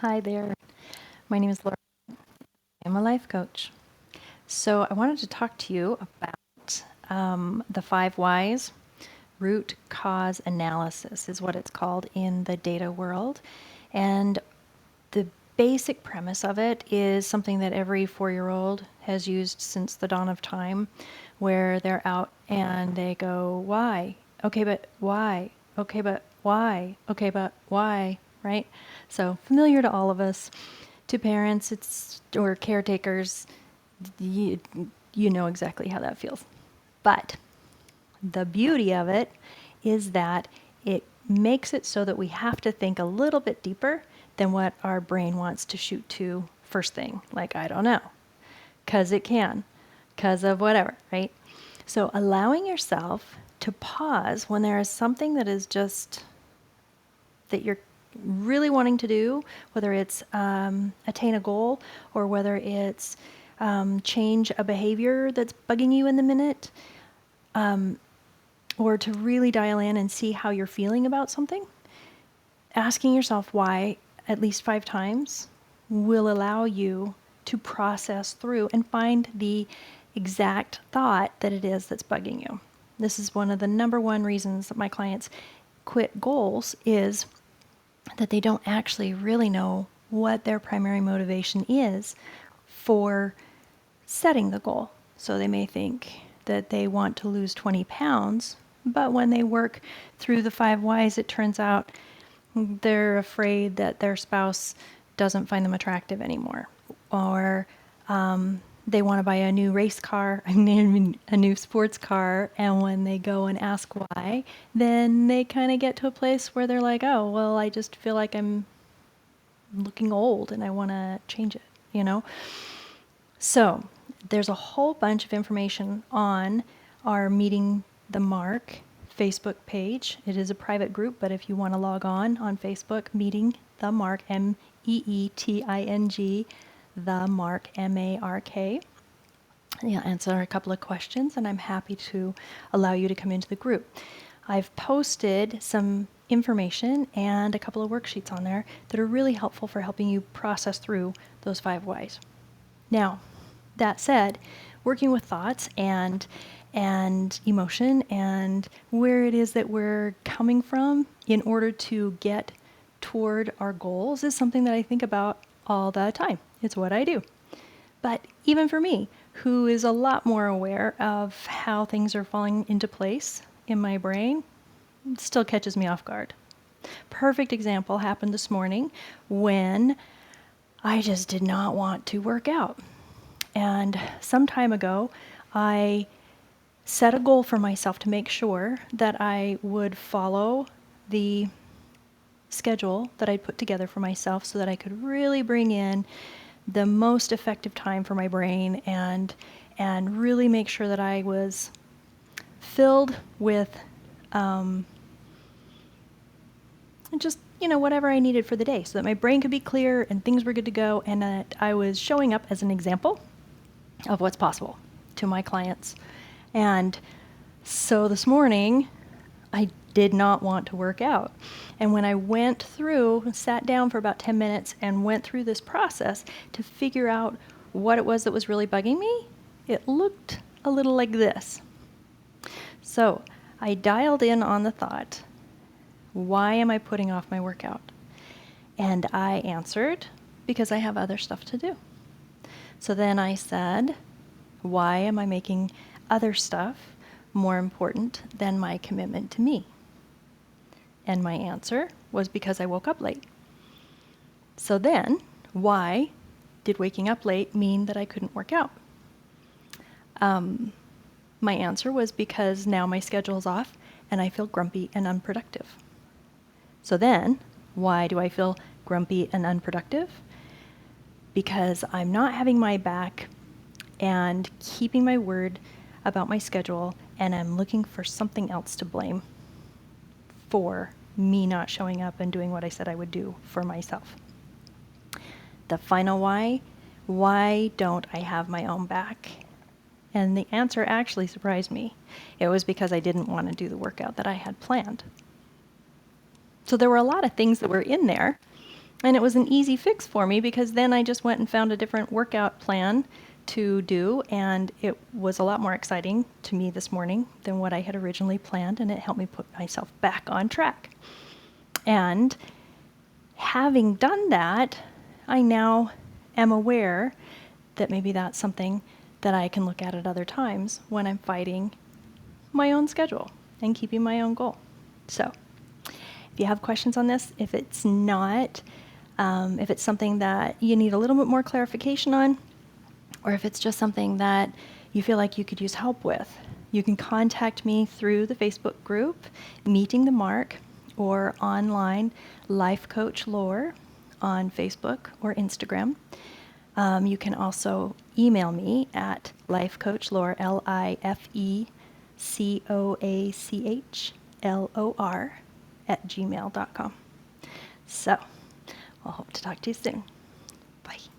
Hi there. My name is Laura. I'm a life coach. So I wanted to talk to you about the 5 whys. Root cause analysis is what it's called in the data world. And the basic premise of it is something that every 4-year-old has used since the dawn of time, where they're out and they go, why? Okay, but why? Okay, but why? Okay, but why? Right? So familiar to all of us. To parents, it's or caretakers, you, you know exactly how that feels. But the beauty of it is that it makes it so that we have to think a little bit deeper than what our brain wants to shoot to first thing. Like, I don't know, because it can, because of whatever, right? So allowing yourself to pause when there is something that is just that you're really wanting to do, whether it's attain a goal or whether it's change a behavior that's bugging you in the minute, or to really dial in and see how you're feeling about something, asking yourself why at least 5 times will allow you to process through and find the exact thought that it is that's bugging you. This is one of the number one reasons that my clients quit goals, is that they don't actually really know what their primary motivation is for setting the goal. So they may think that they want to lose 20 pounds, but when they work through the 5 whys, it turns out they're afraid that their spouse doesn't find them attractive anymore. Or they want to buy a new race car, a new sports car, and when they go and ask why, then they kind of get to a place where they're like, oh, well, I just feel like I'm looking old and I want to change it. So there's a whole bunch of information on our Meeting the Mark Facebook page. It is a private group, but if you want to log on Facebook, Meeting the Mark, MEETING, the Mark, MARK. Yeah, answer a couple of questions, and I'm happy to allow you to come into the group. I've posted some information and a couple of worksheets on there that are really helpful for helping you process through those 5 whys. Now, that said, working with thoughts and emotion and where it is that we're coming from in order to get toward our goals is something that I think about all the time. It's what I do. But even for me, who is a lot more aware of how things are falling into place in my brain, it still catches me off guard. Perfect example happened this morning when I just did not want to work out. And some time ago, I set a goal for myself to make sure that I would follow the schedule that I'd put together for myself so that I could really bring in the most effective time for my brain and really make sure that I was filled with just whatever I needed for the day, so that my brain could be clear and things were good to go, and that I was showing up as an example of what's possible to my clients. And so this morning, I did not want to work out. And when I went through, sat down for about 10 minutes and went through this process to figure out what it was that was really bugging me, it looked a little like this. So I dialed in on the thought, why am I putting off my workout? And I answered, because I have other stuff to do. So then I said, why am I making other stuff more important than my commitment to me? And my answer was because I woke up late. So then, why did waking up late mean that I couldn't work out? My answer was because now my schedule's off and I feel grumpy and unproductive. So then, why do I feel grumpy and unproductive? Because I'm not having my back and keeping my word about my schedule, and I'm looking for something else to blame for me not showing up and doing what I said I would do for myself. The final why don't I have my own back? And the answer actually surprised me. It was because I didn't want to do the workout that I had planned. So there were a lot of things that were in there And it was an easy fix for me because then I just went and found a different workout plan to do, and it was a lot more exciting to me this morning than what I had originally planned, and it helped me put myself back on track. And having done that, I now am aware that maybe that's something that I can look at other times when I'm fighting my own schedule and keeping my own goal. So if you have questions on this, if it's not, if it's something that you need a little bit more clarification on, or if it's just something that you feel like you could use help with, you can contact me through the Facebook group, Meeting the Mark, or online, Life Coach Lore on Facebook or Instagram. You can also email me at lifecoachlore, LIFECOACHLOR @gmail.com. So, I'll hope to talk to you soon. Bye.